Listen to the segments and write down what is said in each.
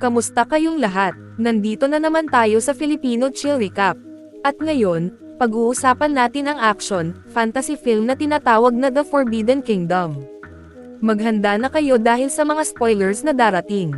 Kamusta kayong lahat? Nandito na naman tayo sa Filipino Chill Recap. At ngayon, pag-uusapan natin ang action, fantasy film na tinatawag na The Forbidden Kingdom. Maghanda na kayo dahil sa mga spoilers na darating.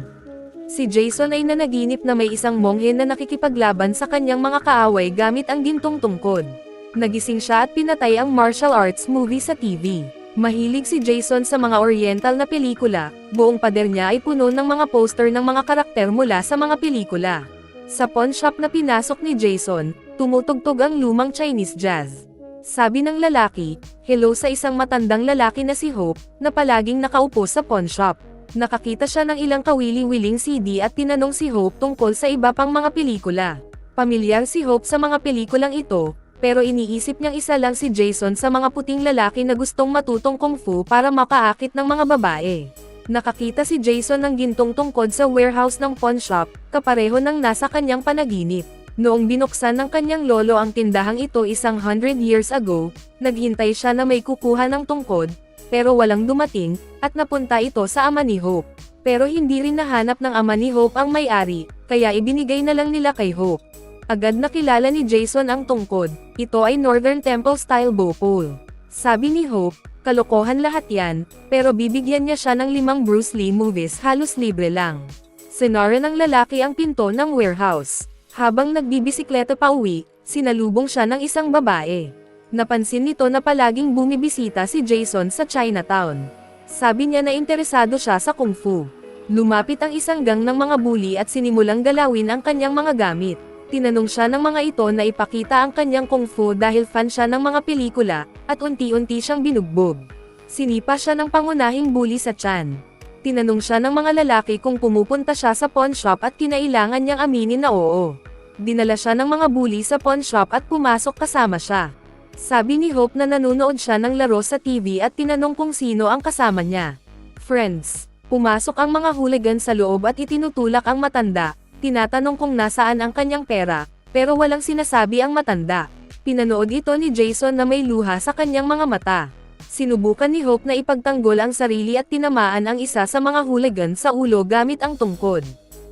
Si Jason ay nanaginip na may isang monghe na nakikipaglaban sa kanyang mga kaaway gamit ang gintong tungkod. Nagising siya at pinatay ang martial arts movie sa TV. Mahilig si Jason sa mga oriental na pelikula, buong pader niya ay puno ng mga poster ng mga karakter mula sa mga pelikula. Sa pawn shop na pinasok ni Jason, tumutugtog ang lumang Chinese jazz. Sabi ng lalaki, hello sa isang matandang lalaki na si Hope, na palaging nakaupo sa pawn shop. Nakakita siya ng ilang kawili-wiling CD at tinanong si Hope tungkol sa iba pang mga pelikula. Pamilyar si Hope sa mga pelikulang ito, pero iniisip niyang isa lang si Jason sa mga puting lalaki na gustong matutong kung fu para makaakit ng mga babae. Nakakita si Jason ng gintong tungkod sa warehouse ng pawn shop, kapareho ng nasa kanyang panaginip. Noong binuksan ng kanyang lolo ang tindahang ito 100 years ago, naghintay siya na may kukuha ng tungkod, pero walang dumating, at napunta ito sa ama ni Hope. Pero hindi rin nahanap ng ama ni Hope ang may-ari, kaya ibinigay na lang nila kay Hope. Agad nakilala ni Jason ang tungkod, ito ay Northern Temple style bow pole. Sabi ni Hope, kalokohan lahat yan, pero bibigyan niya siya ng 5 Bruce Lee movies halos libre lang. Sinara ng lalaki ang pinto ng warehouse. Habang nagbibisikleta pa uwi, sinalubong siya ng isang babae. Napansin nito na palaging bumibisita si Jason sa Chinatown. Sabi niya na interesado siya sa kung fu. Lumapit ang isang gang ng mga bully at sinimulang galawin ang kanyang mga gamit. Tinanong siya ng mga ito na ipakita ang kanyang kung fu dahil fan siya ng mga pelikula, at unti-unti siyang binugbog. Sinipa siya ng pangunahing bully sa tiyan. Tinanong siya ng mga lalaki kung pumupunta siya sa pawn shop at kinailangan niyang aminin na oo. Dinala siya ng mga bully sa pawn shop at pumasok kasama siya. Sabi ni Hope na nanonood siya ng laro sa TV at tinanong kung sino ang kasama niya. Friends. Pumasok ang mga hooligan sa loob at itinutulak ang matanda. Tinatanong kung nasaan ang kanyang pera, pero walang sinasabi ang matanda. Pinanood ito ni Jason na may luha sa kanyang mga mata. Sinubukan ni Hope na ipagtanggol ang sarili at tinamaan ang isa sa mga hooligan sa ulo gamit ang tungkod.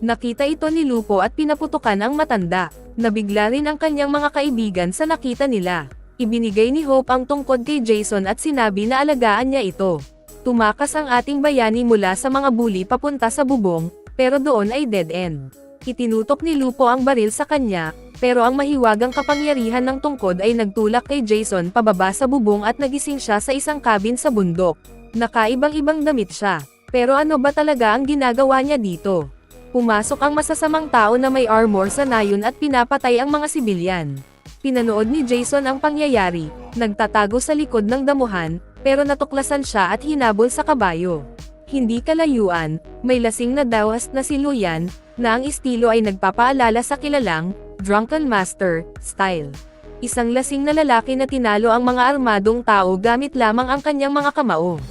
Nakita ito ni Lupo at pinaputukan ang matanda. Nabigla rin ang kanyang mga kaibigan sa nakita nila. Ibinigay ni Hope ang tungkod kay Jason at sinabi na alagaan niya ito. Tumakas ang ating bayani mula sa mga bully papunta sa bubong, pero doon ay dead end. Itinutok ni Lupo ang baril sa kanya, pero ang mahiwagang kapangyarihan ng tungkod ay nagtulak kay Jason pababa sa bubong at nagising siya sa isang cabin sa bundok. Nakaibang-ibang damit siya, pero ano ba talaga ang ginagawa niya dito? Pumasok ang masasamang tao na may armor sa nayon at pinapatay ang mga sibilyan. Pinanood ni Jason ang pangyayari, nagtatago sa likod ng damuhan, pero natuklasan siya at hinabol sa kabayo. Hindi kalayuan, may lasing na dawas na si Luyan, na ang estilo ay nagpapaalala sa kilalang Drunken Master style. Isang lasing na lalaki na tinalo ang mga armadong tao gamit lamang ang kanyang mga kamao.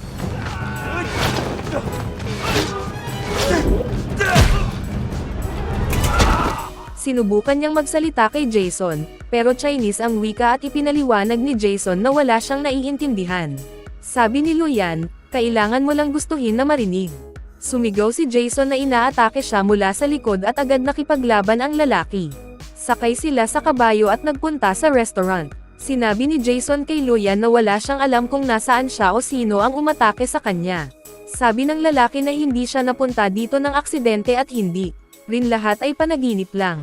Sinubukan niyang magsalita kay Jason, pero Chinese ang wika at ipinaliwanag ni Jason na wala siyang naiintindihan. Sabi ni Luyan, kailangan mo lang gustuhin na marinig. Sumigaw si Jason na inaatake siya mula sa likod at agad nakipaglaban ang lalaki. Sakay sila sa kabayo at nagpunta sa restaurant. Sinabi ni Jason kay Luyan na wala siyang alam kung nasaan siya o sino ang umatake sa kanya. Sabi ng lalaki na hindi siya napunta dito ng aksidente at hindi rin lahat ay panaginip lang.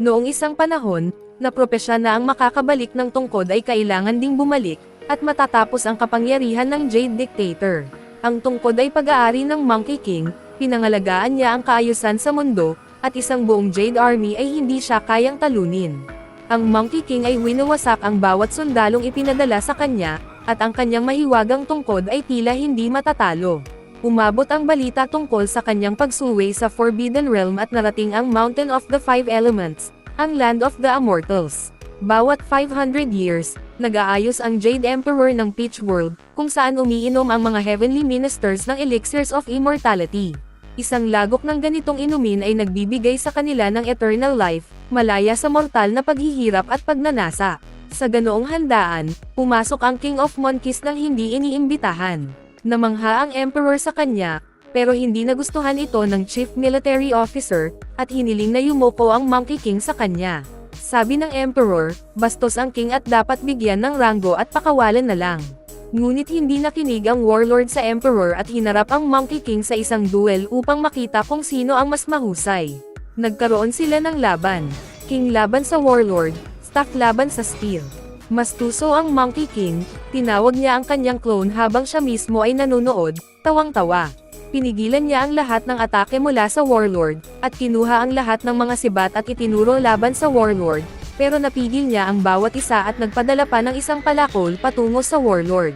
Noong isang panahon, na propesya na ang makakabalik ng tungkod ay kailangan ding bumalik, at matatapos ang kapangyarihan ng Jade Dictator. Ang tungkod ay pag-aari ng Monkey King, pinangalagaan niya ang kaayusan sa mundo, at isang buong Jade Army ay hindi siya kayang talunin. Ang Monkey King ay winawasak ang bawat sundalong ipinadala sa kanya, at ang kanyang mahiwagang tungkod ay tila hindi matatalo. Umabot ang balita tungkol sa kanyang pagsuway sa Forbidden Realm at narating ang Mountain of the Five Elements, ang Land of the Immortals. Bawat 500 years, nag-aayos ang Jade Emperor ng Peach World, kung saan umiinom ang mga heavenly ministers ng elixirs of immortality. Isang lagok ng ganitong inumin ay nagbibigay sa kanila ng eternal life, malaya sa mortal na paghihirap at pagnanasa. Sa ganoong handaan, pumasok ang King of Monkeys nang hindi iniimbitahan. Namangha ang Emperor sa kanya, pero hindi nagustuhan ito ng Chief Military Officer, at hiniling na yumuko ang Monkey King sa kanya. Sabi ng Emperor, bastos ang King at dapat bigyan ng ranggo at pakawalan na lang. Ngunit hindi nakinig ang Warlord sa Emperor at hinarap ang Monkey King sa isang duel upang makita kung sino ang mas mahusay. Nagkaroon sila ng laban. King laban sa Warlord, Staff laban sa Steel. Mas tuso ang Monkey King, tinawag niya ang kanyang clone habang siya mismo ay nanonood, tawang-tawa. Pinigilan niya ang lahat ng atake mula sa Warlord, at kinuha ang lahat ng mga sibat at itinuro laban sa Warlord, pero napigil niya ang bawat isa at nagpadala pa ng isang palakol patungo sa Warlord.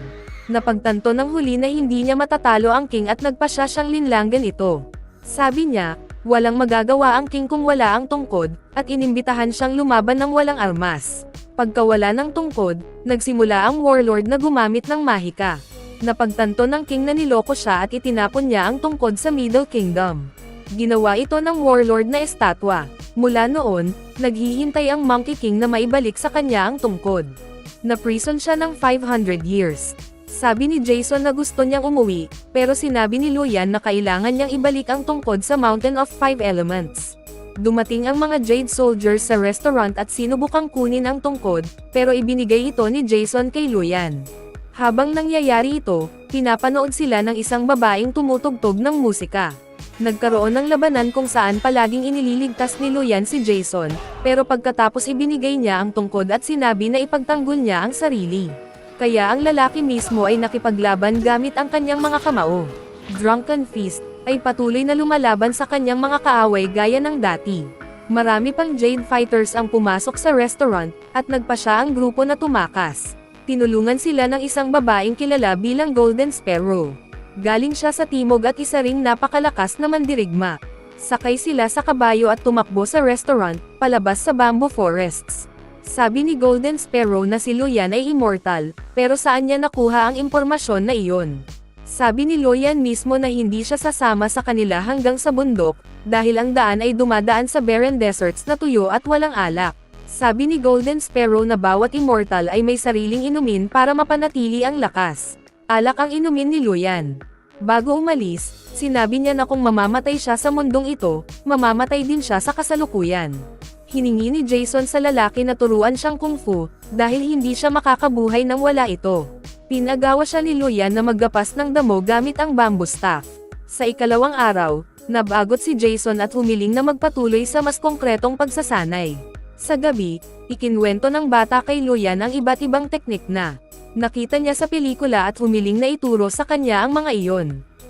Napagtanto ng huli na hindi niya matatalo ang King at nagpasya siyang linlangan ito. Sabi niya, walang magagawa ang King kung wala ang tungkod, at inimbitahan siyang lumaban ng walang armas. Pagkawala ng tungkod, nagsimula ang Warlord na gumamit ng mahika. Napagtanto ng King na niloko siya at itinapon niya ang tungkod sa Middle Kingdom. Ginawa ito ng Warlord na estatwa. Mula noon, naghihintay ang Monkey King na maibalik sa kanya ang tungkod. Na-prison siya ng 500 years. Sabi ni Jason na gusto niyang umuwi, pero sinabi ni Luyan na kailangan niyang ibalik ang tungkod sa Mountain of Five Elements. Dumating ang mga Jade Soldiers sa restaurant at sinubukang kunin ang tungkod, pero ibinigay ito ni Jason kay Luyan. Habang nangyayari ito, pinapanood sila ng isang babaeng tumutugtog ng musika. Nagkaroon ng labanan kung saan palaging inililigtas ni Luyan si Jason, pero pagkatapos ibinigay niya ang tungkod at sinabi na ipagtanggol niya ang sarili. Kaya ang lalaki mismo ay nakipaglaban gamit ang kanyang mga kamao. Drunken Fist ay patuloy na lumalaban sa kanyang mga kaaway gaya ng dati. Marami pang Jade Fighters ang pumasok sa restaurant, at nagpa siya ang grupo na tumakas. Tinulungan sila ng isang babaeng kilala bilang Golden Sparrow. Galing siya sa timog at isa ring napakalakas na mandirigma. Sakay sila sa kabayo at tumakbo sa restaurant, palabas sa bamboo forests. Sabi ni Golden Sparrow na si Luyan ay immortal, pero saan niya nakuha ang impormasyon na iyon? Sabi ni Luyan mismo na hindi siya sasama sa kanila hanggang sa bundok, dahil ang daan ay dumadaan sa barren deserts na tuyo at walang alak. Sabi ni Golden Sparrow na bawat immortal ay may sariling inumin para mapanatili ang lakas. Alak ang inumin ni Luyan. Bago umalis, sinabi niya na kung mamamatay siya sa mundong ito, mamamatay din siya sa kasalukuyan. Hiningi ni Jason sa lalaki na turuan siyang kung fu, dahil hindi siya makakabuhay nang wala ito. Pinagawa siya ni Luyan na maggapas ng damo gamit ang bamboo staff. Sa ikalawang araw, nabagot si Jason at humiling na magpatuloy sa mas konkretong pagsasanay. Sa gabi, ikinwento ng bata kay Luyan ang iba't ibang teknik na nakita niya sa pelikula at humiling na ituro sa kanya ang mga iyon.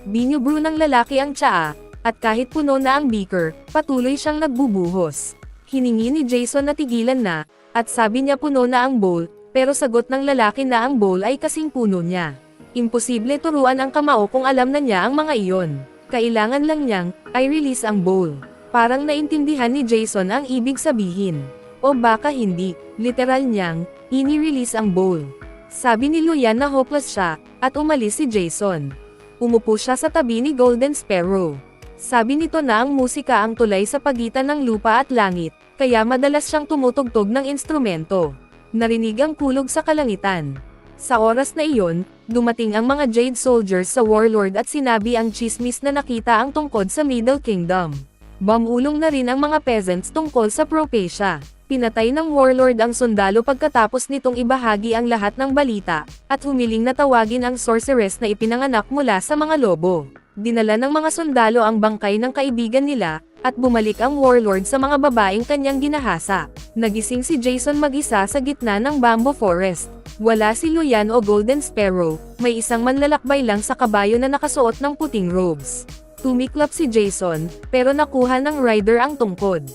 Binubrew ng lalaki ang tsaa, at kahit puno na ang beaker, patuloy siyang nagbubuhos. Hiningi ni Jason na tigilan na, at sabi niya puno na ang bowl, pero sagot ng lalaki na ang bowl ay kasing puno niya. Imposible turuan ang kamao kung alam na niya ang mga iyon. Kailangan lang niyang i-release ang bowl. Parang naintindihan ni Jason ang ibig sabihin. O baka hindi, literal niyang, ini-release ang bowl. Sabi ni Luyan na hopeless siya, at umalis si Jason. Umupo siya sa tabi ni Golden Sparrow. Sabi nito na ang musika ang tulay sa pagitan ng lupa at langit, kaya madalas siyang tumutugtog ng instrumento. Narinig ang kulog sa kalangitan. Sa oras na iyon, dumating ang mga Jade Soldiers sa Warlord at sinabi ang chismis na nakita ang tungkod sa Middle Kingdom. Bumulong na rin ang mga peasants tungkol sa Propecia. Pinatay ng Warlord ang sundalo pagkatapos nitong ibahagi ang lahat ng balita, at humiling na tawagin ang sorceress na ipinanganak mula sa mga lobo. Dinala ng mga sundalo ang bangkay ng kaibigan nila, at bumalik ang Warlord sa mga babaeng kanyang ginahasa. Nagising si Jason mag-isa sa gitna ng bamboo forest. Wala si Luyan o Golden Sparrow, may isang manlalakbay lang sa kabayo na nakasuot ng puting robes. Tumiklap si Jason, pero nakuha ng rider ang tungkod.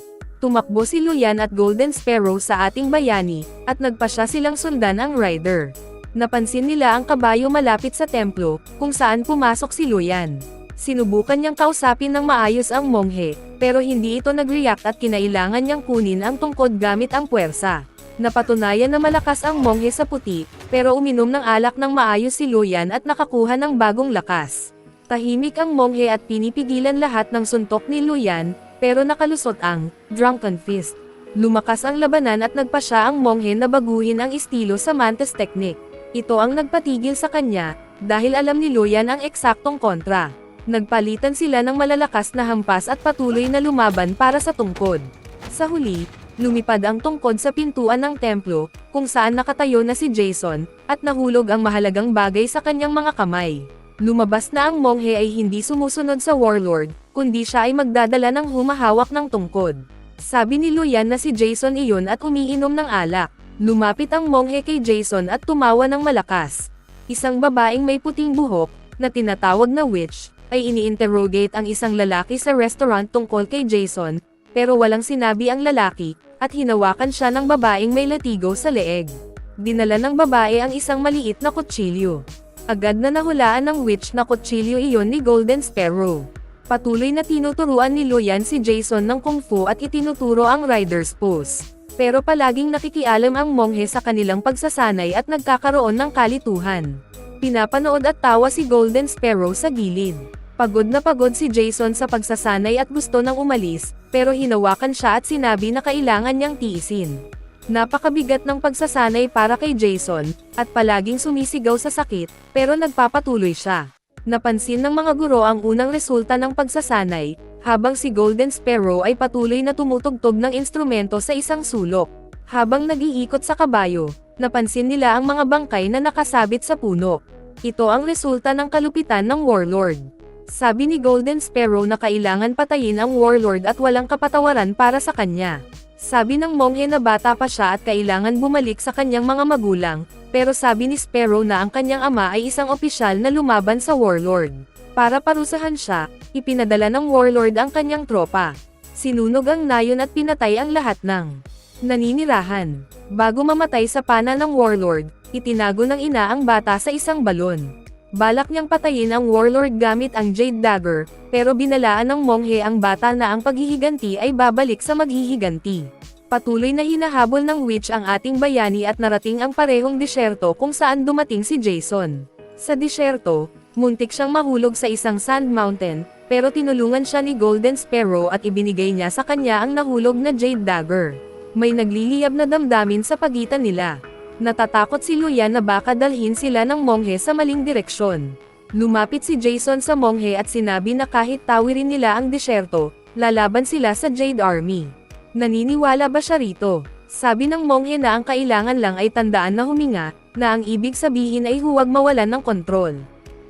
Tumakbo si Luyan at Golden Sparrow sa ating bayani, at nagpasya silang sundan ang rider. Napansin nila ang kabayo malapit sa templo, kung saan pumasok si Luyan. Sinubukan niyang kausapin ng maayos ang monghe, pero hindi ito nag-react at kinailangan niyang kunin ang tungkod gamit ang puwersa. Napatunayan na malakas ang monghe sa puti, pero uminom ng alak ng maayos si Luyan at nakakuha ng bagong lakas. Tahimik ang monghe at pinipigilan lahat ng suntok ni Luyan, pero nakalusot ang drunken fist. Lumakas ang labanan at nagpasya ang monghe na baguhin ang estilo sa Mantis Technique. Ito ang nagpatigil sa kanya, dahil alam ni Luyan ang eksaktong kontra. Nagpalitan sila ng malalakas na hampas at patuloy na lumaban para sa tungkod. Sa huli, lumipad ang tungkod sa pintuan ng templo, kung saan nakatayo na si Jason, at nahulog ang mahalagang bagay sa kanyang mga kamay. Lumabas na ang monghe ay hindi sumusunod sa warlord, kundi siya ay magdadala ng humahawak ng tungkod. Sabi ni Luyan na si Jason iyon at umiinom ng alak. Lumapit ang monghe kay Jason at tumawa ng malakas. Isang babaeng may puting buhok, na tinatawag na witch, ay ini-interrogate ang isang lalaki sa restaurant tungkol kay Jason, pero walang sinabi ang lalaki, at hinawakan siya ng babaeng may latigo sa leeg. Dinala ng babae ang isang maliit na kutsilyo. Agad na nahulaan ng witch na kutsilyo iyon ni Golden Sparrow. Patuloy na tinuturuan ni Luyan si Jason ng kung fu at itinuturo ang rider's pose. Pero palaging nakikialam ang monghe sa kanilang pagsasanay at nagkakaroon ng kalituhan. Pinapanood at tawa si Golden Sparrow sa gilid. Pagod na pagod si Jason sa pagsasanay at gusto nang umalis, pero hinawakan siya at sinabi na kailangan niyang tiisin. Napakabigat ng pagsasanay para kay Jason, at palaging sumisigaw sa sakit, pero nagpapatuloy siya. Napansin ng mga guro ang unang resulta ng pagsasanay, habang si Golden Sparrow ay patuloy na tumutugtog ng instrumento sa isang sulok. Habang nag-iikot sa kabayo, napansin nila ang mga bangkay na nakasabit sa puno. Ito ang resulta ng kalupitan ng warlord. Sabi ni Golden Sparrow na kailangan patayin ang warlord at walang kapatawaran para sa kanya. Sabi ng monghe na bata pa siya at kailangan bumalik sa kanyang mga magulang, pero sabi ni Sparrow na ang kanyang ama ay isang opisyal na lumaban sa warlord. Para parusahan siya, ipinadala ng warlord ang kanyang tropa. Sinunog ang nayon at pinatay ang lahat ng naninirahan. Bago mamatay sa pana ng warlord, itinago ng ina ang bata sa isang balon. Balak niyang patayin ang warlord gamit ang Jade Dagger, pero binalaan ng monghe ang bata na ang paghihiganti ay babalik sa maghihiganti. Patuloy na hinahabol ng witch ang ating bayani at narating ang parehong disyerto kung saan dumating si Jason. Sa disyerto, muntik siyang mahulog sa isang sand mountain, pero tinulungan siya ni Golden Sparrow at ibinigay niya sa kanya ang nahulog na Jade Dagger. May nagliliyab na damdamin sa pagitan nila. Natatakot si Luyan na baka dalhin sila ng monghe sa maling direksyon. Lumapit si Jason sa monghe at sinabi na kahit tawirin nila ang disyerto, lalaban sila sa Jade Army. Naniniwala ba siya rito? Sabi ng monghe na ang kailangan lang ay tandaan na huminga, na ang ibig sabihin ay huwag mawalan ng kontrol.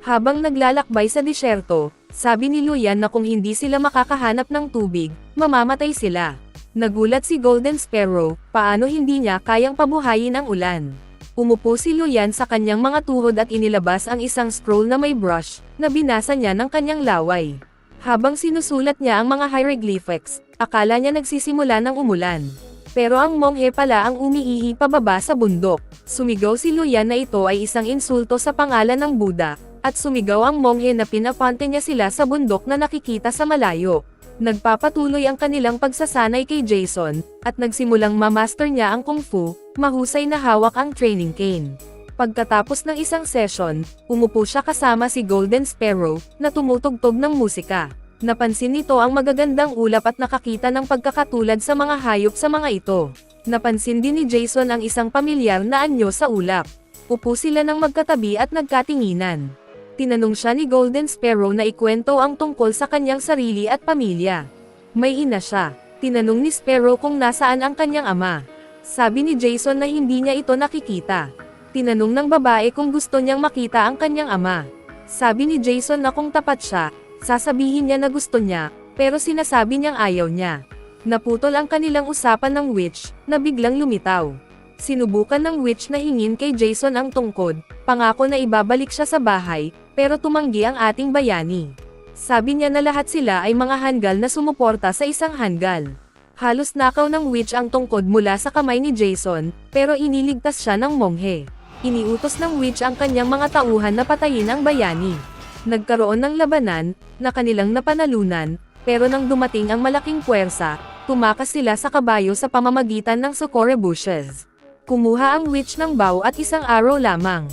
Habang naglalakbay sa disyerto, sabi ni Luyan na kung hindi sila makakahanap ng tubig, mamamatay sila. Nagulat si Golden Sparrow, paano hindi niya kayang pabuhayin ang ulan. Umupo si Luyan sa kanyang mga tuhod at inilabas ang isang scroll na may brush, na binasa niya ng kanyang laway. Habang sinusulat niya ang mga hieroglyphics, akala niya nagsisimula ng umulan. Pero ang monghe pala ang umiihi pababa sa bundok. Sumigaw si Luyan na ito ay isang insulto sa pangalan ng Buddha, at sumigaw ang monghe na pinapante niya sila sa bundok na nakikita sa malayo. Nagpapatuloy ang kanilang pagsasanay kay Jason, at nagsimulang ma-master niya ang kung fu, mahusay na hawak ang training cane. Pagkatapos ng isang session, umupo siya kasama si Golden Sparrow, na tumutugtog ng musika. Napansin nito ang magagandang ulap at nakakita ng pagkakatulad sa mga hayop sa mga ito. Napansin din ni Jason ang isang pamilyar na anyo sa ulap. Upo sila ng magkatabi at nagkatinginan. Tinanong siya ni Golden Sparrow na ikwento ang tungkol sa kanyang sarili at pamilya. May ina siya. Tinanong ni Sparrow kung nasaan ang kanyang ama. Sabi ni Jason na hindi niya ito nakikita. Tinanong ng babae kung gusto niyang makita ang kanyang ama. Sabi ni Jason na kung tapat siya, sasabihin niya na gusto niya, pero sinasabi niyang ayaw niya. Naputol ang kanilang usapan ng witch, na biglang lumitaw. Sinubukan ng witch na hingin kay Jason ang tungkod, pangako na ibabalik siya sa bahay, pero tumanggi ang ating bayani. Sabi niya na lahat sila ay mga hanggal na sumuporta sa isang hanggal. Halos nakaw ng witch ang tungkod mula sa kamay ni Jason, pero iniligtas siya ng monghe. Iniutos ng witch ang kanyang mga tauhan na patayin ang bayani. Nagkaroon ng labanan, na kanilang napanalunan, pero nang dumating ang malaking puwersa, tumakas sila sa kabayo sa pamamagitan ng sukore bushes. Kumuha ang witch ng bow at isang arrow lamang.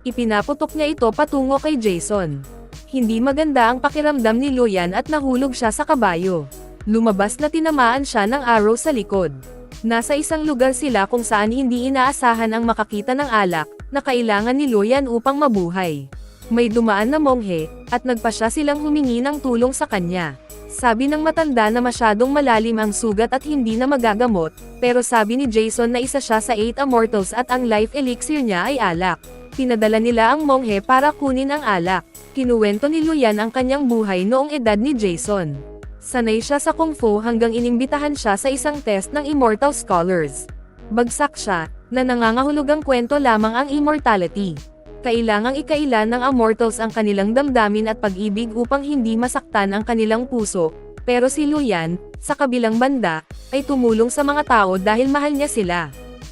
Ipinaputok niya ito patungo kay Jason. Hindi maganda ang pakiramdam ni Luyan at nahulog siya sa kabayo. Lumabas na tinamaan siya ng arrow sa likod. Nasa isang lugar sila kung saan hindi inaasahan ang makakita ng alak na kailangan ni Luyan upang mabuhay. May dumaan na monghe, at nagpasya silang humingi ng tulong sa kanya. Sabi ng matanda na masyadong malalim ang sugat at hindi na magagamot, pero sabi ni Jason na isa siya sa 8 immortals at ang life elixir niya ay alak. Pinadala nila ang monghe para kunin ang alak. Kinuwento ni Luyan ang kanyang buhay noong edad ni Jason. Sanay siya sa kung fu hanggang inimbitahan siya sa isang test ng Immortal Scholars. Bagsak siya, na nangangahulugang kwento lamang ang immortality. Kailangang ikailan ng immortals ang kanilang damdamin at pag-ibig upang hindi masaktan ang kanilang puso, pero si Luyan, sa kabilang banda, ay tumulong sa mga tao dahil mahal niya sila.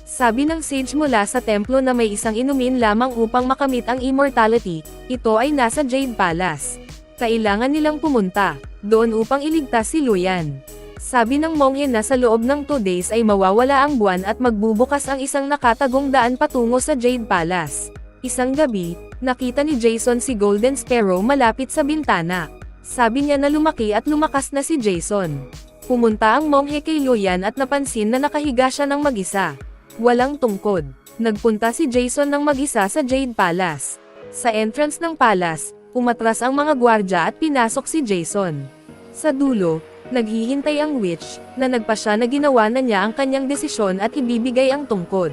Sabi ng sage mula sa templo na may isang inumin lamang upang makamit ang immortality, ito ay nasa Jade Palace. Kailangan nilang pumunta doon upang iligtas si Luyan. Sabi ng monghe na sa loob ng 2 days ay mawawala ang buwan at magbubukas ang isang nakatagong daan patungo sa Jade Palace. Isang gabi, nakita ni Jason si Golden Sparrow malapit sa bintana. Sabi niya na lumaki at lumakas na si Jason. Pumunta ang monghe kay Luyan at napansin na nakahiga siya ng mag-isa. Walang tungkod. Nagpunta si Jason ng mag-isa sa Jade Palace. Sa entrance ng palace, umatras ang mga gwardya at pinasok si Jason. Sa dulo, naghihintay ang witch, na nagpasya na ginawa na niya ang kanyang desisyon at ibibigay ang tungkod.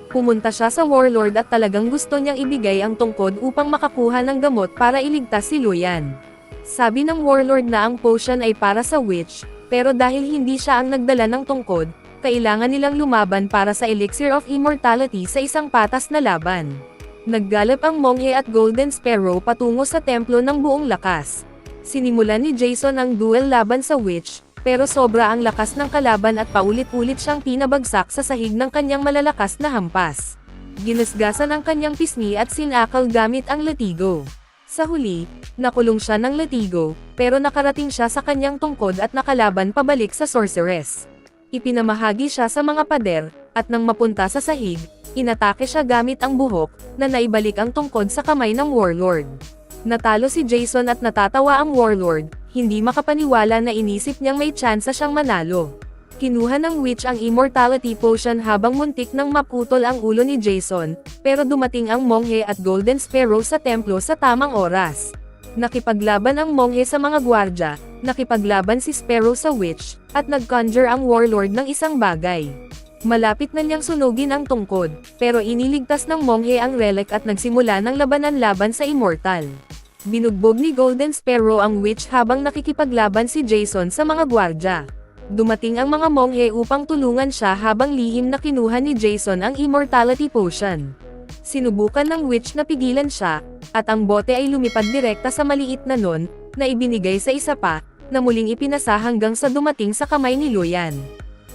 Pumunta siya sa warlord at talagang gusto niyang ibigay ang tungkod upang makakuha ng gamot para iligtas si Luyan. Sabi ng warlord na ang potion ay para sa witch, pero dahil hindi siya ang nagdala ng tungkod, kailangan nilang lumaban para sa Elixir of Immortality sa isang patas na laban. Naggalap ang monghe at Golden Sparrow patungo sa templo ng buong lakas. Sinimulan ni Jason ang duel laban sa witch, pero sobra ang lakas ng kalaban at paulit-ulit siyang pinabagsak sa sahig ng kanyang malalakas na hampas. Ginasgasan ang kanyang pisngi at sinakal gamit ang latigo. Sa huli, nakulong siya ng latigo, pero nakarating siya sa kanyang tungkod at nakalaban pabalik sa sorceress. Ipinamahagi siya sa mga pader, at nang mapunta sa sahig, inatake siya gamit ang buhok, na naibalik ang tungkod sa kamay ng warlord. Natalo si Jason at natatawa ang warlord, hindi makapaniwala na inisip niyang may tsansa siyang manalo. Kinuha ng witch ang immortality potion habang muntik nang maputol ang ulo ni Jason, pero dumating ang monghe at Golden Sparrow sa templo sa tamang oras. Nakipaglaban ang monghe sa mga gwardya, nakipaglaban si Sparrow sa witch, at nag-conjure ang warlord ng isang bagay. Malapit na niyang sunugin ang tungkod, pero iniligtas ng monghe ang relic at nagsimula ng labanan laban sa immortal. Binugbog ni Golden Sparrow ang witch habang nakikipaglaban si Jason sa mga gwardya. Dumating ang mga monghe upang tulungan siya habang lihim na kinuha ni Jason ang immortality potion. Sinubukan ng witch na pigilan siya, at ang bote ay lumipad direkta sa maliit na nun, na ibinigay sa isa pa, na muling ipinasa hanggang sa dumating sa kamay ni Luyan.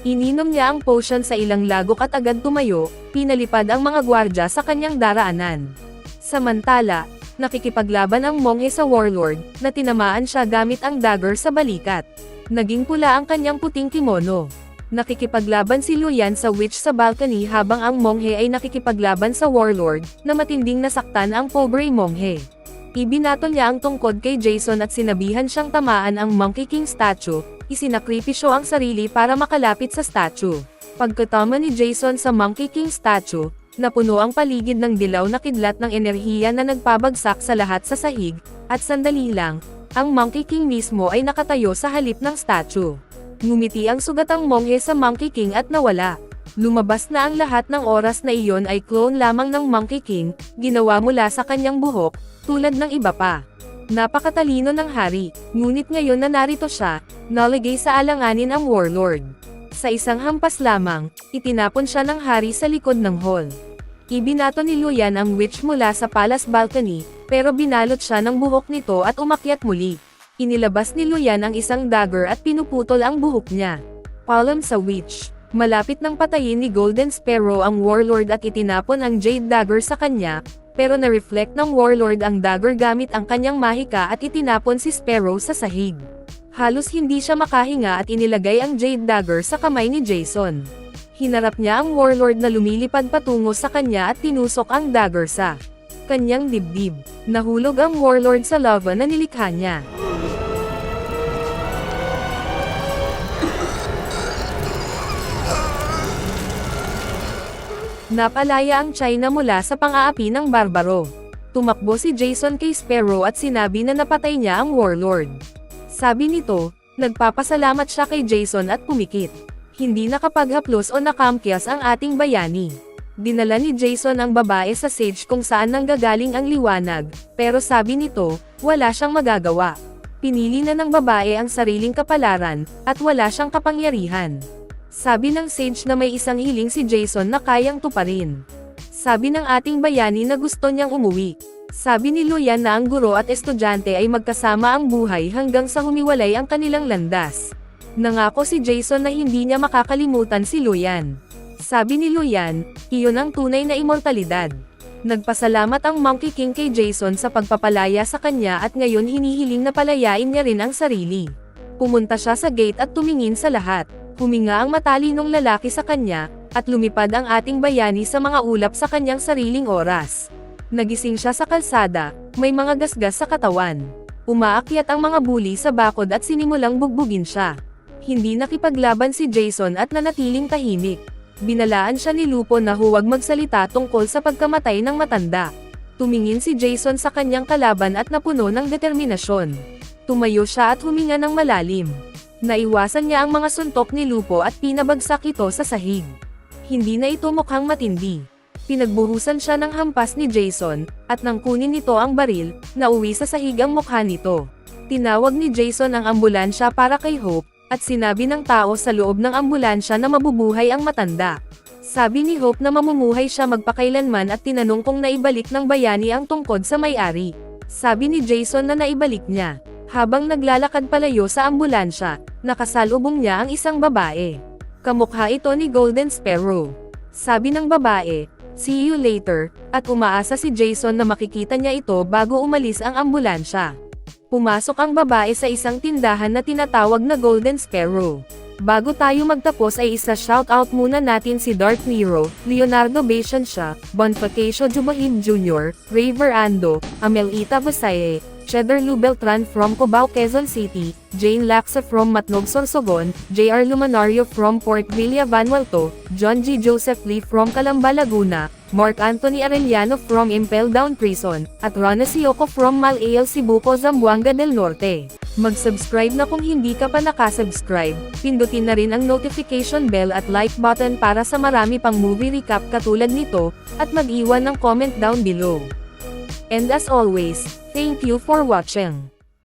Ininom niya ang potion sa ilang lagok at agad tumayo, pinalipad ang mga gwardya sa kanyang daraanan. Samantala, nakikipaglaban ang monghe sa warlord, na tinamaan siya gamit ang dagger sa balikat. Naging pula ang kanyang puting kimono. Nakikipaglaban si Luyan sa witch sa balcony habang ang monghe ay nakikipaglaban sa warlord, na matinding nasaktan ang pobre monghe. Ibinato niya ang tungkod kay Jason at sinabihan siyang tamaan ang Monkey King statue, isinakripisyo ang sarili para makalapit sa statue. Pagkatama ni Jason sa Monkey King statue, napuno ang paligid ng dilaw na kidlat ng enerhiya na nagpabagsak sa lahat sa sahig, at sandali lang, ang Monkey King mismo ay nakatayo sa halip ng statue. Ngumiti ang sugatang monghe sa Monkey King at nawala. Lumabas na ang lahat ng oras na iyon ay clone lamang ng Monkey King, ginawa mula sa kanyang buhok, tulad ng iba pa. Napakatalino ng hari, ngunit ngayon na narito siya, naligay sa alanganin ang warlord. Sa isang hampas lamang, itinapon siya ng hari sa likod ng hall. Ibinato ni Luyan ang witch mula sa palace balcony, pero binalot siya ng buhok nito at umakyat muli. Inilabas ni Luyan ang isang dagger at pinuputol ang buhok niya. Palm sa witch. Malapit nang patayin ni Golden Sparrow ang warlord at itinapon ang jade dagger sa kanya, pero na-reflect ng warlord ang dagger gamit ang kanyang mahika at itinapon si Sparrow sa sahig. Halos hindi siya makahinga at inilagay ang jade dagger sa kamay ni Jason. Hinarap niya ang warlord na lumilipad patungo sa kanya at tinusok ang dagger sa kanyang dibdib. Nahulog ang warlord sa lava na nilikha niya. Napalaya ang China mula sa pang-aapi ng barbaro. Tumakbo si Jason kay Sparrow at sinabi na napatay niya ang warlord. Sabi nito, nagpapasalamat siya kay Jason at pumikit. Hindi nakapaghaplos o nakamkyas ang ating bayani. Dinala ni Jason ang babae sa sage kung saan nanggagaling ang liwanag, pero sabi nito, wala siyang magagawa. Pinili na ng babae ang sariling kapalaran, at wala siyang kapangyarihan. Sabi ng sage na may isang hiling si Jason na kayang tuparin. Sabi ng ating bayani na gusto niyang umuwi. Sabi ni Luyan na ang guro at estudyante ay magkasama ang buhay hanggang sa humiwalay ang kanilang landas. Nangako si Jason na hindi niya makakalimutan si Luyan. Sabi ni Luyan, iyon ang tunay na immortalidad. Nagpasalamat ang Monkey King kay Jason sa pagpapalaya sa kanya at ngayon hinihiling na palayain niya rin ang sarili. Pumunta siya sa gate at tumingin sa lahat. Huminga ang matalinong lalaki sa kanya, at lumipad ang ating bayani sa mga ulap sa kanyang sariling oras. Nagising siya sa kalsada, may mga gasgas sa katawan. Umaakyat ang mga bully sa bakod at sinimulang bugbugin siya. Hindi nakipaglaban si Jason at nanatiling tahimik. Binalaan siya ni Lupo na huwag magsalita tungkol sa pagkamatay ng matanda. Tumingin si Jason sa kanyang kalaban at napuno ng determinasyon. Tumayo siya at huminga ng malalim. Naiwasan niya ang mga suntok ni Lupo at pinabagsak ito sa sahig. Hindi na ito mukhang matindi. Pinagbuhusan siya ng hampas ni Jason, at nang kunin nito ang baril, nauwi sa sahig ang mukha nito. Tinawag ni Jason ang ambulansya para kay Hope, at sinabi ng tao sa loob ng ambulansya na mabubuhay ang matanda. Sabi ni Hope na mamumuhay siya magpakailanman at tinanong kung naibalik ng bayani ang tungkod sa may-ari. Sabi ni Jason na naibalik niya. Habang naglalakad palayo sa ambulansya, nakasalubong niya ang isang babae. Kamukha ito ni Golden Sparrow. Sabi ng babae, "See you later," at umaasa si Jason na makikita niya ito bago umalis ang ambulansya. Pumasok ang babae sa isang tindahan na tinatawag na Golden Sparrow. Bago tayo magtapos ay isa-shoutout muna natin si Dark Nero, Leonardo Baciancia, Bonifacio Jubahib Jr., Ray Verando, Amelita Vasaye, Cheddar Lu Beltran from Cubao, Quezon City, Jane Laxa from Matnog, Sorsogon, J.R. Lumanario from Port Villa, Vanuatu, John G. Joseph Lee from Calamba, Laguna, Mark Anthony Arellano from Impel Down Prison, at Rana Sioco from Malael, Cebuco, Zamboanga del Norte. Mag-subscribe na kung hindi ka pa nakasubscribe, pindutin na rin ang notification bell at like button para sa marami pang movie recap katulad nito, at mag-iwan ng comment down below. And as always, thank you for watching.